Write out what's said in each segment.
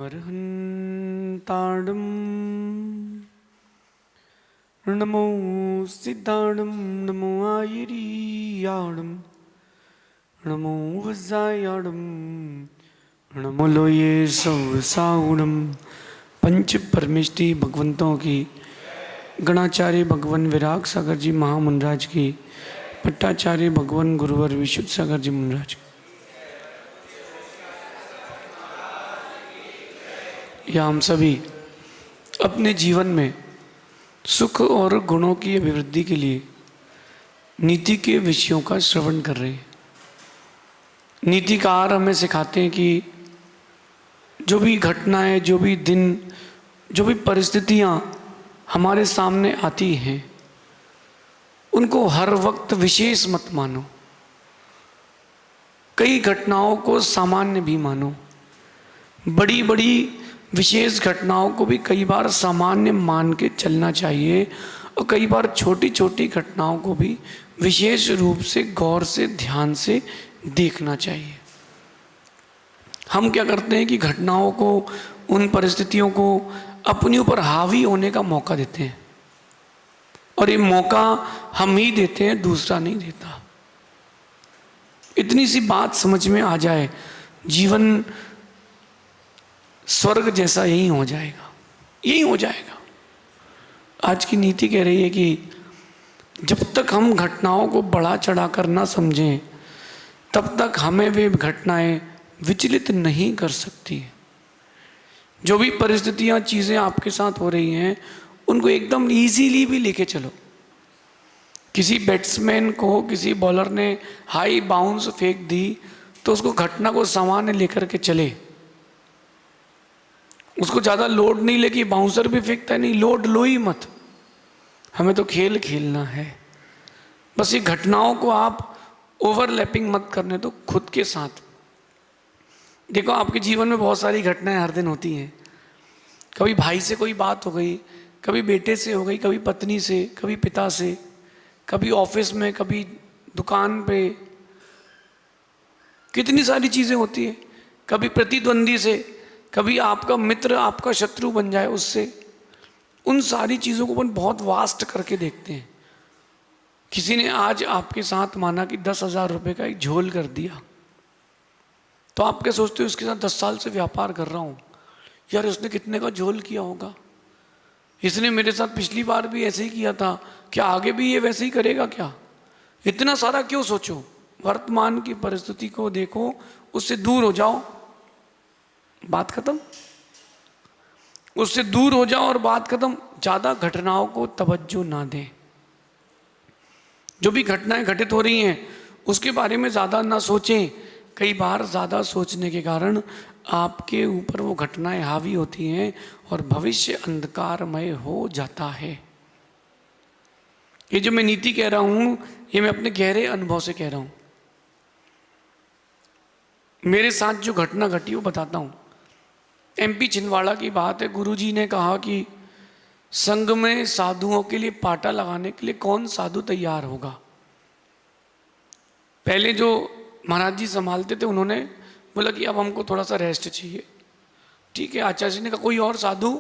अर्हन्ताडं नमो सिद्धाडं नमो आयिरियाडं नमो वज्जायाडं नमो लोये सवसाउडम। पंच परमेष्टि भगवंतों की, गणाचार्य भगवान विराग सागर जी महामुनराज की, पट्टाचार्य भगवान गुरुवर विशुद्ध सागर जी मुनराज की, या हम सभी अपने जीवन में सुख और गुणों की अभिवृद्धि के लिए नीति के विषयों का श्रवण कर रहे हैं। नीतिकार हमें सिखाते हैं कि जो भी घटनाएं, जो भी दिन, जो भी परिस्थितियां हमारे सामने आती हैं उनको हर वक्त विशेष मत मानो। कई घटनाओं को सामान्य भी मानो। बड़ी बड़ी विशेष घटनाओं को भी कई बार सामान्य मान के चलना चाहिए और कई बार छोटी छोटी घटनाओं को भी विशेष रूप से गौर से ध्यान से देखना चाहिए। हम क्या करते हैं कि घटनाओं को, उन परिस्थितियों को अपने ऊपर हावी होने का मौका देते हैं और ये मौका हम ही देते हैं, दूसरा नहीं देता। इतनी सी बात समझ में आ जाए, जीवन स्वर्ग जैसा यही हो जाएगा, यही हो जाएगा। आज की नीति कह रही है कि जब तक हम घटनाओं को बढ़ा चढ़ा कर ना समझें तब तक हमें वे घटनाएं विचलित नहीं कर सकती। जो भी परिस्थितियां, चीज़ें आपके साथ हो रही हैं उनको एकदम इजीली भी लेके चलो। किसी बैट्समैन को किसी बॉलर ने हाई बाउंस फेंक दी तो उसको घटना को सामान्य लेकर के चले, उसको ज़्यादा लोड नहीं लेके। बाउंसर भी फेंकता है, नहीं लोड लो ही मत, हमें तो खेल खेलना है। बस ये घटनाओं को आप ओवरलैपिंग मत करने दो खुद के साथ। देखो, आपके जीवन में बहुत सारी घटनाएं हर दिन होती हैं। कभी भाई से कोई बात हो गई, कभी बेटे से हो गई, कभी पत्नी से, कभी पिता से, कभी ऑफिस में, कभी दुकान पे, कितनी सारी चीज़ें होती हैं। कभी प्रतिद्वंदी से, कभी आपका मित्र आपका शत्रु बन जाए उससे। उन सारी चीज़ों को अपन बहुत वास्ट करके देखते हैं। किसी ने आज आपके साथ माना कि 10,000 रुपये का एक झोल कर दिया, तो आप क्या सोचते हो? उसके साथ 10 साल से व्यापार कर रहा हूँ, यार उसने कितने का झोल किया होगा, इसने मेरे साथ पिछली बार भी ऐसे ही किया था, क्या आगे भी ये वैसे ही करेगा क्या? इतना सारा क्यों सोचो? वर्तमान की परिस्थिति को देखो, उससे दूर हो जाओ, बात खत्म। उससे दूर हो जाओ और बात खत्म। ज़्यादा घटनाओं को तवज्जो ना दें। जो भी घटनाएं घटित हो रही हैं उसके बारे में ज़्यादा ना सोचें। कई बार ज़्यादा सोचने के कारण आपके ऊपर वो घटनाएं हावी होती हैं और भविष्य अंधकारमय हो जाता है। ये जो मैं नीति कह रहा हूँ ये मैं अपने गहरे अनुभव से कह रहा हूँ। मेरे साथ जो घटना घटी वो बताता हूँ। MP छिंदवाड़ा की बात है। गुरुजी ने कहा कि संघ में साधुओं के लिए पाटा लगाने के लिए कौन साधु तैयार होगा। पहले जो महाराज जी संभालते थे उन्होंने बोला कि अब हमको थोड़ा सा रेस्ट चाहिए। ठीक है, आचार्य जी ने कहा कोई और साधु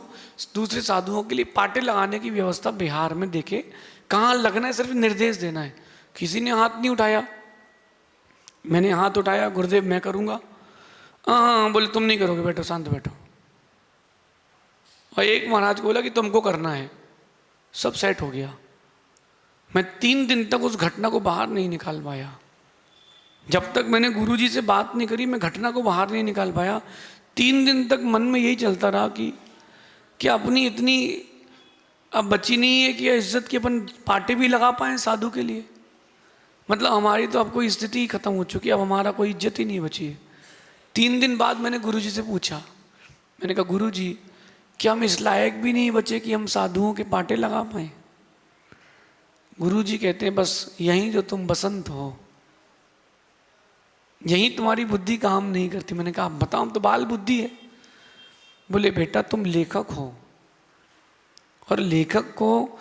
दूसरे साधुओं के लिए पाटे लगाने की व्यवस्था बिहार में देखे, कहाँ लगना है सिर्फ निर्देश देना है। किसी ने हाथ नहीं उठाया, मैंने हाथ उठाया, गुरुदेव मैं करूँगा। हाँ, बोले तुम नहीं करोगे, बैठो शांत बैठो। और एक महाराज को बोला कि तुमको करना है। सब सेट हो गया। मैं 3 दिन तक उस घटना को बाहर नहीं निकाल पाया। जब तक मैंने गुरुजी से बात नहीं करी मैं घटना को बाहर नहीं निकाल पाया। 3 दिन तक मन में यही चलता रहा कि अपनी इतनी अब बची नहीं है कि इज्जत की अपन पाटे भी लगा पाए साधु के लिए। मतलब हमारी तो अब कोई स्थिति ही खत्म हो चुकी है, अब हमारा कोई इज्जत ही नहीं बची है। 3 दिन बाद मैंने गुरुजी से पूछा, मैंने कहा गुरुजी क्या हम इस लायक भी नहीं बचे कि हम साधुओं के पाटे लगा पाए? गुरुजी कहते हैं बस यहीं जो तुम बसंत हो, यहीं तुम्हारी बुद्धि काम नहीं करती। मैंने कहा बताओ, हम तो बाल बुद्धि है। बोले बेटा तुम लेखक हो और लेखक को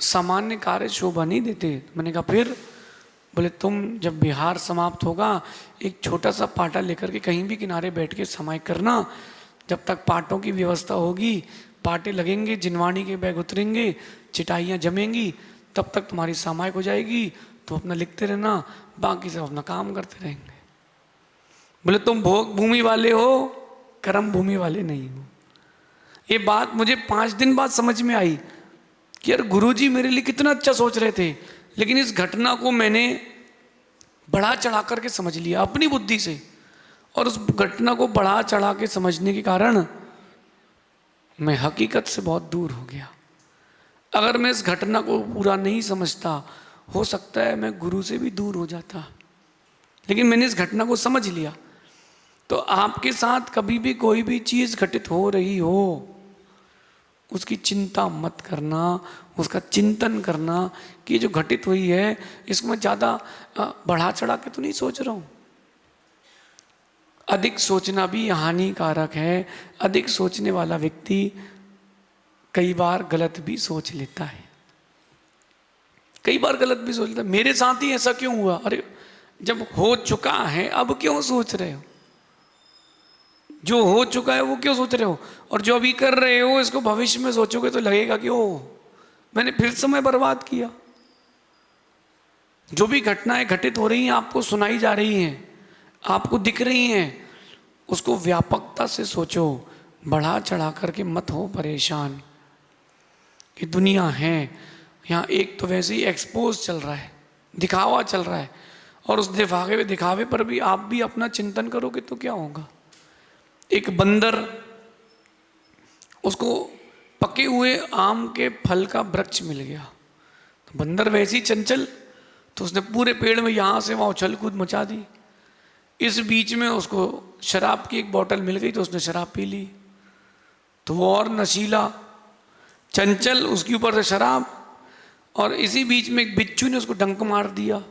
सामान्य कार्य शोभा नहीं देते। मैंने कहा फिर? बोले तुम जब बिहार समाप्त होगा एक छोटा सा पाटा लेकर के कहीं भी किनारे बैठ के समाय करना, जब तक पाटों की व्यवस्था होगी, पाटे लगेंगे, जिनवाणी के बैग उतरेंगे, चिटाइयाँ जमेंगी, तब तक तुम्हारी सामायिक हो जाएगी। तुम अपना लिखते रहना, बाकी सब अपना काम करते रहेंगे। बोले तुम भोग भूमि वाले हो, कर्म भूमि वाले नहीं हो। ये बात मुझे 5 दिन बाद समझ में आई कि यार गुरुजी मेरे लिए कितना अच्छा सोच रहे थे, लेकिन इस घटना को मैंने बढ़ा चढ़ा करके समझ लिया अपनी बुद्धि से, और उस घटना को बढ़ा चढ़ा के समझने के कारण मैं हकीकत से बहुत दूर हो गया। अगर मैं इस घटना को पूरा नहीं समझता, हो सकता है मैं गुरु से भी दूर हो जाता, लेकिन मैंने इस घटना को समझ लिया। तो आपके साथ कभी भी कोई भी चीज़ घटित हो रही हो, उसकी चिंता मत करना, उसका चिंतन करना कि जो घटित हुई है इसको मैं ज़्यादा बढ़ा चढ़ा के तो नहीं सोच रहा हूँ। अधिक सोचना भी हानिकारक है। अधिक सोचने वाला व्यक्ति कई बार गलत भी सोच लेता है, कई बार गलत भी सोच लेता है। मेरे साथ ही ऐसा क्यों हुआ? अरे जब हो चुका है अब क्यों सोच रहे हो? जो हो चुका है वो क्यों सोच रहे हो? और जो अभी कर रहे हो इसको भविष्य में सोचोगे तो लगेगा कि ओ मैंने फिर समय बर्बाद किया। जो भी घटनाएं घटित हो रही हैं, आपको सुनाई जा रही हैं, आपको दिख रही हैं, उसको व्यापकता से सोचो, बढ़ा चढ़ा करके मत हो परेशान। ये दुनिया है, यहाँ एक तो वैसे ही एक्सपोज चल रहा है, दिखावा चल रहा है, और उस दिखावे पर भी आप भी अपना चिंतन करोगे तो क्या होगा। एक बंदर, उसको पके हुए आम के फल का वृक्ष मिल गया, तो बंदर वैसे ही चंचल, तो उसने पूरे पेड़ में यहाँ से वहाँ उछल कूद मचा दी। इस बीच में उसको शराब की एक बोतल मिल गई तो उसने शराब पी ली, तो वो और नशीला, चंचल, उसके ऊपर से शराब, और इसी बीच में एक बिच्छू ने उसको डंक मार दिया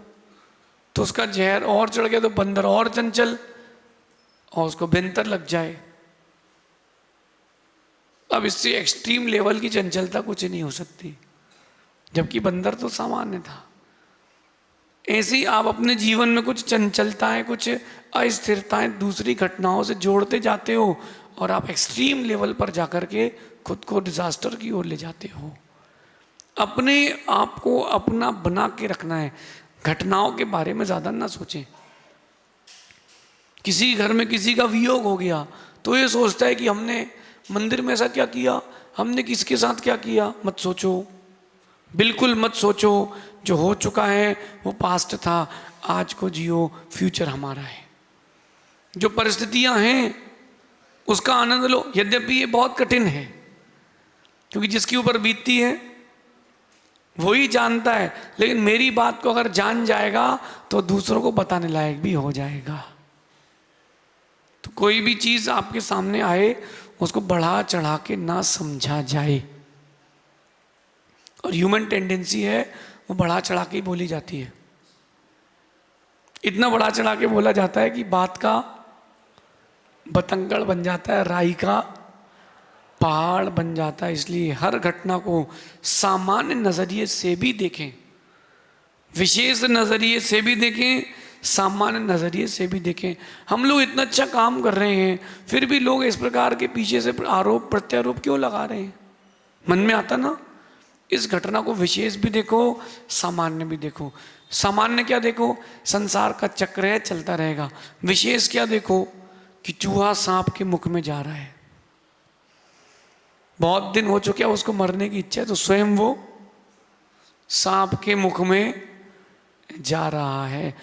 तो उसका जहर और चढ़ गया, तो बंदर और चंचल और उसको भिनतर लग जाए। अब इससे एक्सट्रीम लेवल की चंचलता कुछ नहीं हो सकती, जबकि बंदर तो सामान्य था। ऐसे ही आप अपने जीवन में कुछ चंचलताएं, कुछ अस्थिरताएं दूसरी घटनाओं से जोड़ते जाते हो, और आप एक्सट्रीम लेवल पर जाकर के खुद को डिजास्टर की ओर ले जाते हो। अपने आप को अपना बना के रखना है, घटनाओं के बारे में ज़्यादा ना सोचें। किसी घर में किसी का वियोग हो गया तो ये सोचता है कि हमने मंदिर में ऐसा क्या किया, हमने किसके साथ क्या किया। मत सोचो, बिल्कुल मत सोचो। जो हो चुका है वो पास्ट था, आज को जियो, फ्यूचर हमारा है। जो परिस्थितियां हैं उसका आनंद लो, यद्यपि ये बहुत कठिन है, क्योंकि जिसके ऊपर बीतती है वही जानता है, लेकिन मेरी बात को अगर जान जाएगा तो दूसरों को बताने लायक भी हो जाएगा। तो कोई भी चीज आपके सामने आए उसको बढ़ा चढ़ा के ना समझा जाए, और ह्यूमन टेंडेंसी है वो बढ़ा चढ़ा के ही बोली जाती है। इतना बढ़ा चढ़ा के बोला जाता है कि बात का बतंगड़ बन जाता है, राई का पहाड़ बन जाता है। इसलिए हर घटना को सामान्य नजरिए से भी देखें, विशेष नजरिए से भी देखें, सामान्य नजरिए से भी देखें। हम लोग इतना अच्छा काम कर रहे हैं, फिर भी लोग इस प्रकार के पीछे से आरोप प्रत्यारोप क्यों लगा रहे हैं? मन में आता ना, इस घटना को विशेष भी देखो, सामान्य भी देखो। सामान्य क्या देखो, संसार का चक्र है, चलता रहेगा। विशेष क्या देखो कि चूहा सांप के मुख में जा रहा है, बहुत दिन हो चुके हैं, उसको मरने की इच्छा है, तो स्वयं वो सांप के मुख में जा रहा है।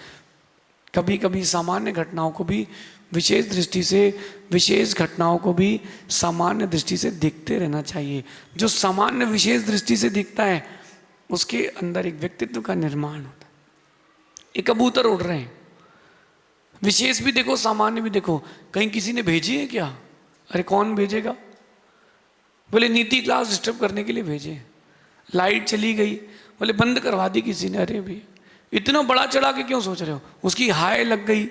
कभी कभी सामान्य घटनाओं को भी विशेष दृष्टि से, विशेष घटनाओं को भी सामान्य दृष्टि से देखते रहना चाहिए। जो सामान्य विशेष दृष्टि से दिखता है उसके अंदर एक व्यक्तित्व का निर्माण होता है। एक कबूतर उड़ रहे हैं, विशेष भी देखो, सामान्य भी देखो। कहीं किसी ने भेजी है क्या? अरे कौन भेजेगा? बोले नीति क्लास डिस्टर्ब करने के लिए भेजे। लाइट चली गई, बोले बंद करवा दी किसी ने। अरे भाई इतना बड़ा चढ़ा के क्यों सोच रहे हो? उसकी हाय लग गई,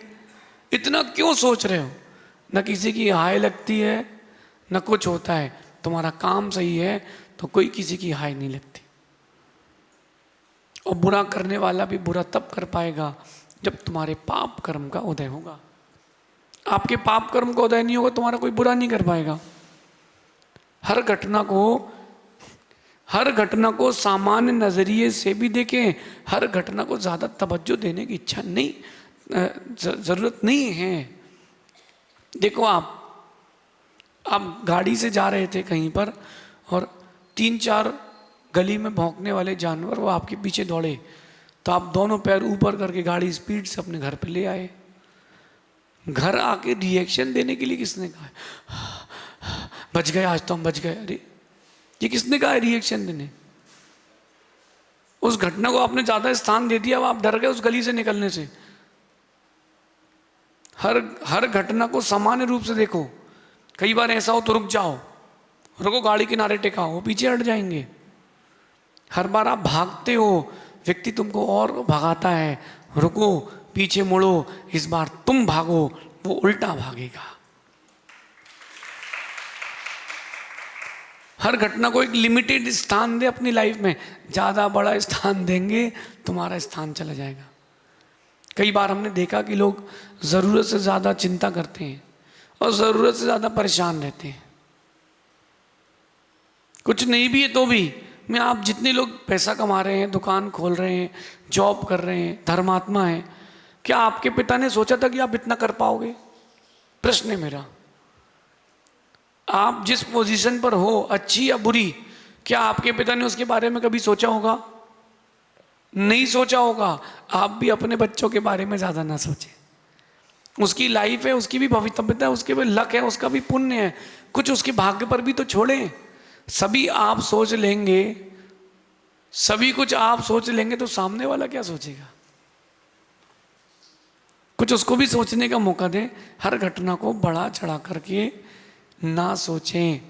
इतना क्यों सोच रहे हो? न किसी की हाय लगती है न कुछ होता है। तुम्हारा काम सही है तो कोई किसी की हाय नहीं लगती। और बुरा करने वाला भी बुरा तब कर पाएगा जब तुम्हारे पाप कर्म का उदय होगा। आपके पाप कर्म का उदय नहीं होगा, तुम्हारा कोई बुरा नहीं कर पाएगा। हर घटना को सामान्य नजरिए से भी देखें, हर घटना को ज्यादा तवज्जो देने की इच्छा नहीं, जरूरत नहीं है। देखो आप गाड़ी से जा रहे थे कहीं पर और 3-4 गली में भौंकने वाले जानवर वो आपके पीछे दौड़े, तो आप दोनों पैर ऊपर करके गाड़ी स्पीड से अपने घर पे ले आए। घर आके रिएक्शन देने के लिए किसने कहा? बच गए, आज तो हम बच गए। अरे ये किसने कहा है रिएक्शन देने? उस घटना को आपने ज्यादा स्थान दे दिया, आप डर गए उस गली से निकलने से। हर घटना को सामान्य रूप से देखो। कई बार ऐसा हो तो रुक जाओ, रुको, गाड़ी किनारे टिकाओ, वो पीछे हट जाएंगे। हर बार आप भागते हो, व्यक्ति तुमको और भगाता है, रुको, पीछे मुड़ो, इस बार तुम भागो, वो उल्टा भागेगा। हर घटना को एक लिमिटेड स्थान दे अपनी लाइफ में, ज्यादा बड़ा स्थान देंगे तुम्हारा स्थान चला जाएगा। कई बार हमने देखा कि लोग जरूरत से ज्यादा चिंता करते हैं और जरूरत से ज्यादा परेशान रहते हैं। कुछ नहीं भी है तो भी, मैं आप जितने लोग पैसा कमा रहे हैं, दुकान खोल रहे हैं, जॉब कर रहे हैं, धर्मात्मा हैं, क्या आपके पिता ने सोचा था कि आप इतना कर पाओगे? प्रश्न है मेरा। आप जिस पोजीशन पर हो, अच्छी या बुरी, क्या आपके पिता ने उसके बारे में कभी सोचा होगा? नहीं सोचा होगा। आप भी अपने बच्चों के बारे में ज्यादा ना सोचें। उसकी लाइफ है, उसकी भी भविष्यता है, उसके भी लक है, उसका भी पुण्य है, कुछ उसके भाग्य पर भी तो छोड़ें। सभी आप सोच लेंगे, सभी कुछ आप सोच लेंगे तो सामने वाला क्या सोचेगा? कुछ उसको भी सोचने का मौका दें। हर घटना को बढ़ा चढ़ा करके ना सोचें।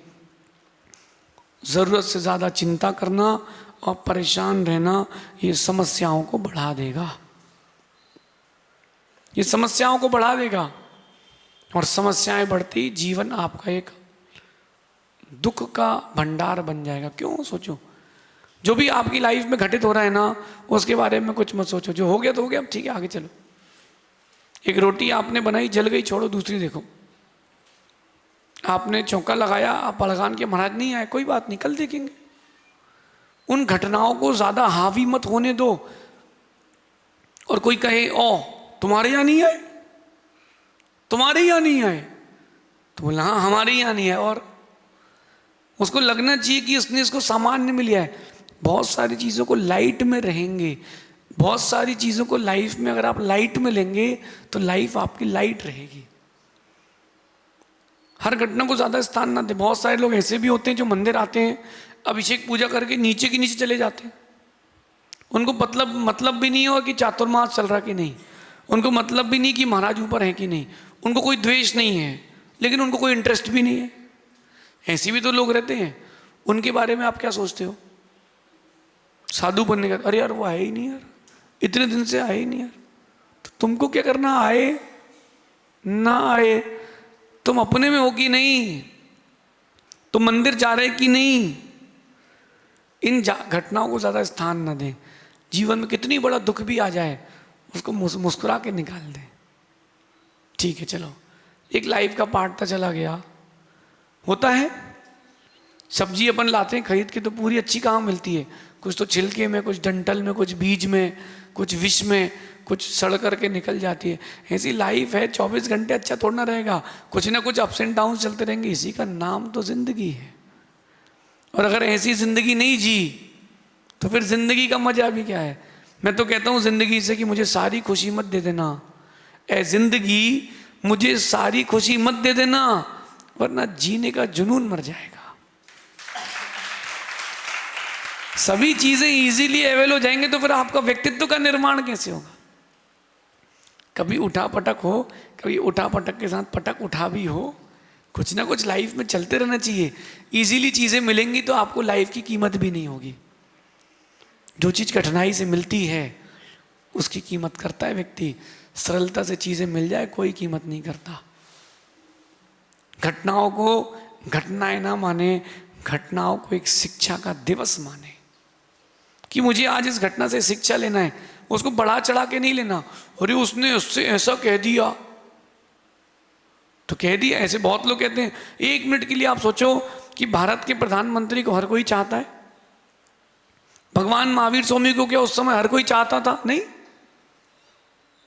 जरूरत से ज्यादा चिंता करना और परेशान रहना ये समस्याओं को बढ़ा देगा, ये समस्याओं को बढ़ा देगा। और समस्याएं बढ़ती, जीवन आपका एक दुख का भंडार बन जाएगा। क्यों? सोचो, जो भी आपकी लाइफ में घटित हो रहा है ना, उसके बारे में कुछ मत सोचो। जो हो गया तो हो गया, अब ठीक है, आगे चलो। एक रोटी आपने बनाई, जल गई, छोड़ो, दूसरी देखो। आपने चौका लगाया, आप बड़गान के महाराज नहीं आए, कोई बात नहीं, कल देखेंगे। उन घटनाओं को ज्यादा हावी मत होने दो। और कोई कहे, ओ तुम्हारे यहां नहीं आए, तुम्हारे यहां नहीं आए, तो बोला हाँ हमारे यहां नहीं है, और उसको लगना चाहिए कि उसने इसको सामान्य में लिया है। बहुत सारी चीजों को लाइट में रहेंगे, बहुत सारी चीजों को लाइफ में अगर आप लाइट में लेंगे तो लाइफ आपकी लाइट रहेगी। हर घटना को ज्यादा स्थान ना दे। बहुत सारे लोग ऐसे भी होते हैं जो मंदिर आते हैं, अभिषेक पूजा करके नीचे के नीचे चले जाते हैं। उनको मतलब भी नहीं होगा कि चातुर्मास चल रहा कि नहीं, उनको मतलब भी नहीं कि महाराज ऊपर है कि नहीं, उनको कोई द्वेष नहीं है, लेकिन उनको कोई इंटरेस्ट भी नहीं है। ऐसे भी तो लोग रहते हैं। उनके बारे में आप क्या सोचते हो? साधु बनने का, अरे यार वो आए ही नहीं यार, इतने दिन से आए ही नहीं यार। तो तुमको क्या करना, आए ना आए, तुम अपने में हो कि नहीं, तुम मंदिर जा रहे कि नहीं। इन घटनाओं को ज्यादा स्थान ना दें। जीवन में कितनी बड़ा दुख भी आ जाए, उसको मुस्कुरा के निकाल दें। ठीक है, चलो, एक लाइफ का पार्ट था, चला गया, होता है। सब्जी अपन लाते हैं खरीद के तो पूरी अच्छी कहाँ मिलती है, कुछ तो छिलके में, कुछ डंठल में, कुछ बीज में, कुछ विष में, कुछ सड़ करके निकल जाती है। ऐसी लाइफ है, 24 घंटे अच्छा थोड़ा ना रहेगा, कुछ ना कुछ अप्स एंड डाउन चलते रहेंगे। इसी का नाम तो जिंदगी है। और अगर ऐसी जिंदगी नहीं जी तो फिर जिंदगी का मजा भी क्या है। मैं तो कहता हूं जिंदगी से कि मुझे सारी खुशी मत दे देना, ए जिंदगी मुझे सारी खुशी मत दे देना, वरना जीने का जुनून मर जाएगा। सभी चीजें इजीली अवेल हो जाएंगे तो फिर आपका व्यक्तित्व का निर्माण कैसे होगा? कभी उठा पटक हो, कभी उठा पटक के साथ पटक उठा भी हो, कुछ ना कुछ लाइफ में चलते रहना चाहिए। इजीली चीजें मिलेंगी तो आपको लाइफ की कीमत भी नहीं होगी। जो चीज कठिनाई से मिलती है उसकी कीमत करता है व्यक्ति। सरलता से चीजें मिल जाए कोई कीमत नहीं करता। घटनाओं को घटनाएं ना माने, घटनाओं को एक शिक्षा का दिवस माने कि मुझे आज इस घटना से शिक्षा लेना है। उसको बढ़ा चढ़ा के नहीं लेना, अरे उसने उससे ऐसा कह दिया, तो कह दिया। ऐसे बहुत लोग कहते हैं। 1 मिनट के लिए आप सोचो कि भारत के प्रधानमंत्री को हर कोई चाहता है? भगवान महावीर स्वामी को क्या उस समय हर कोई चाहता था? नहीं,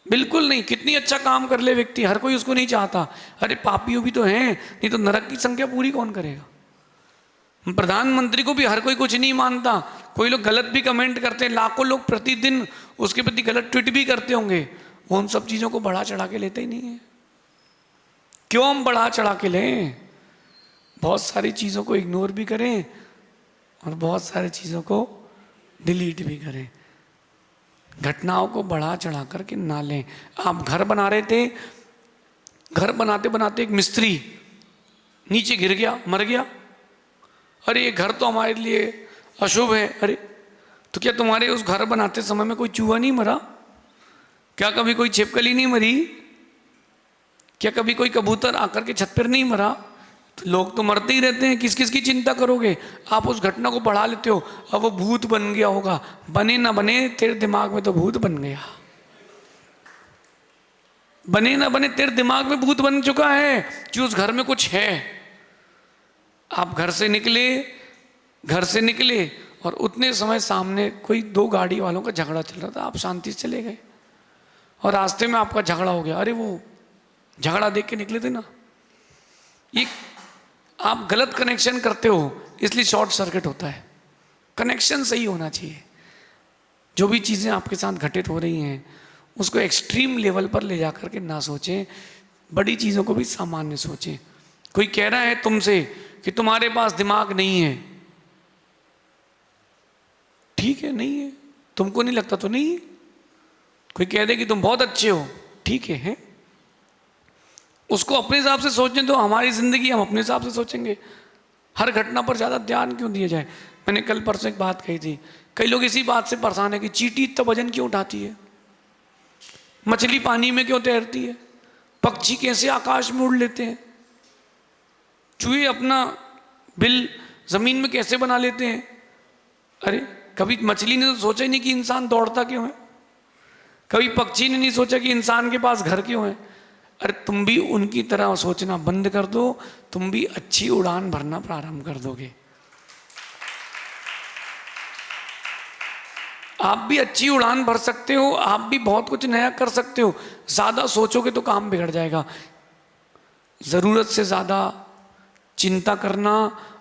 बिल्कुल नहीं। कितनी अच्छा काम कर ले व्यक्ति, हर कोई उसको नहीं चाहता। अरे पापियों भी तो हैं, नहीं तो नरक की संख्या पूरी कौन करेगा? प्रधानमंत्री को भी हर कोई कुछ नहीं मानता। कोई लोग गलत भी कमेंट करते हैं, लाखों लोग प्रतिदिन उसके प्रति गलत ट्वीट भी करते होंगे। वो उन सब चीजों को बढ़ा चढ़ा के लेते ही नहीं है। क्यों हम बढ़ा चढ़ा के लें? बहुत सारी चीजों को इग्नोर भी करें और बहुत सारी चीजों को डिलीट भी करें। घटनाओं को बढ़ा चढ़ा करके ना लें। आप घर बना रहे थे, घर बनाते बनाते एक मिस्त्री नीचे गिर गया, मर गया। अरे ये घर तो हमारे लिए अशुभ है। अरे तो क्या तुम्हारे उस घर बनाते समय में कोई चूहा नहीं मरा? क्या कभी कोई छिपकली नहीं मरी? क्या कभी कोई कबूतर आकर के छत पर नहीं मरा? तो लोग तो मरते ही रहते हैं, किस किस की चिंता करोगे? आप उस घटना को बढ़ा लेते हो। अब वो भूत बन गया होगा, बने ना बने तेरे दिमाग में तो भूत बन गया। बने ना बने तेरे दिमाग में भूत बन चुका है कि उस घर में कुछ है। आप घर से निकले और उतने समय सामने कोई 2 गाड़ी वालों का झगड़ा चल रहा था। आप शांति से चले गए और रास्ते में आपका झगड़ा हो गया। अरे वो झगड़ा देख के निकले थे ना। ये आप गलत कनेक्शन करते हो, इसलिए शॉर्ट सर्किट होता है। कनेक्शन सही होना चाहिए। जो भी चीज़ें आपके साथ घटित हो रही हैं उसको एक्सट्रीम लेवल पर ले जाकर के ना सोचें, बड़ी चीज़ों को भी सामान्य सोचें। कोई कह रहा है तुमसे कि तुम्हारे पास दिमाग नहीं है, ठीक है, नहीं है, तुमको नहीं लगता तो नहीं है। कोई कह दे कि तुम बहुत अच्छे हो, ठीक है? उसको अपने हिसाब से सोचने दो। हमारी जिंदगी हम अपने हिसाब से सोचेंगे। हर घटना पर ज़्यादा ध्यान क्यों दिया जाए? मैंने कल परसों एक बात कही थी। कई लोग इसी बात से परेशान है कि चींटी इतना वजन क्यों उठाती है, मछली पानी में क्यों तैरती है, पक्षी कैसे आकाश में उड़ लेते हैं, चूहे अपना बिल जमीन में कैसे बना लेते हैं। अरे कभी मछली ने तो सोचा ही नहीं कि इंसान दौड़ता क्यों है। कभी पक्षी ने नहीं सोचा कि इंसान के पास घर क्यों है। अरे तुम भी उनकी तरह सोचना बंद कर दो, तुम भी अच्छी उड़ान भरना प्रारंभ कर दोगे। आप भी अच्छी उड़ान भर सकते हो, आप भी बहुत कुछ नया कर सकते हो। ज्यादा सोचोगे तो काम बिगड़ जाएगा। जरूरत से ज्यादा चिंता करना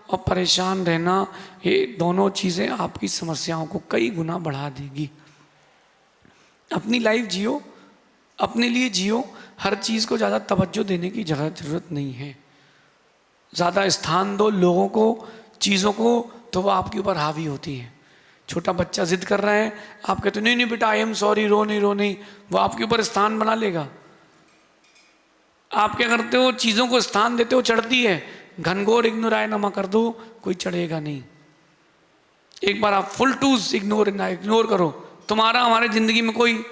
और परेशान रहना, ये दोनों चीजें आपकी समस्याओं को कई गुना बढ़ा देगी। अपनी लाइफ जियो, अपने लिए जियो। हर चीज को ज्यादा तवज्जो देने की जरूरत नहीं है। ज्यादा स्थान दो लोगों को, चीजों को, तो वो आपके ऊपर हावी होती है। छोटा बच्चा जिद कर रहा है, आप कहते नहीं नहीं बेटा आई एम सॉरी, रो नहीं, वो आपके ऊपर स्थान बना लेगा। आप क्या करते हो, चीजों को स्थान देते हो, चढ़ती है। घनघोर इग्नोरायनमा कर दो, कोई चढ़ेगा नहीं। एक बार आप फुल टूज इग्नोर करो, तुम्हारा हमारे जिंदगी में कोई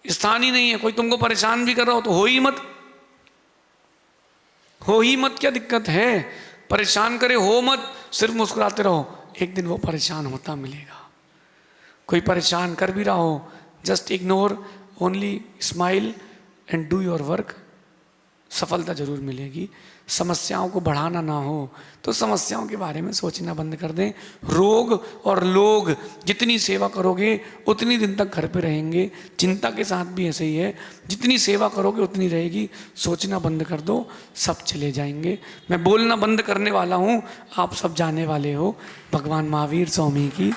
स्थान ही नहीं है। कोई तुमको परेशान भी कर रहा हो तो हो ही मत, क्या दिक्कत है? परेशान करे हो मत, सिर्फ मुस्कुराते रहो, एक दिन वो परेशान होता मिलेगा। कोई परेशान कर भी रहा हो, just ignore, only smile and do your work. सफलता जरूर मिलेगी। समस्याओं को बढ़ाना ना हो तो समस्याओं के बारे में सोचना बंद कर दें। रोग और लोग जितनी सेवा करोगे उतनी दिन तक घर पे रहेंगे। चिंता के साथ भी ऐसे ही है, जितनी सेवा करोगे उतनी रहेगी। सोचना बंद कर दो, सब चले जाएंगे। मैं बोलना बंद करने वाला हूँ, आप सब जाने वाले हो। भगवान महावीर स्वामी की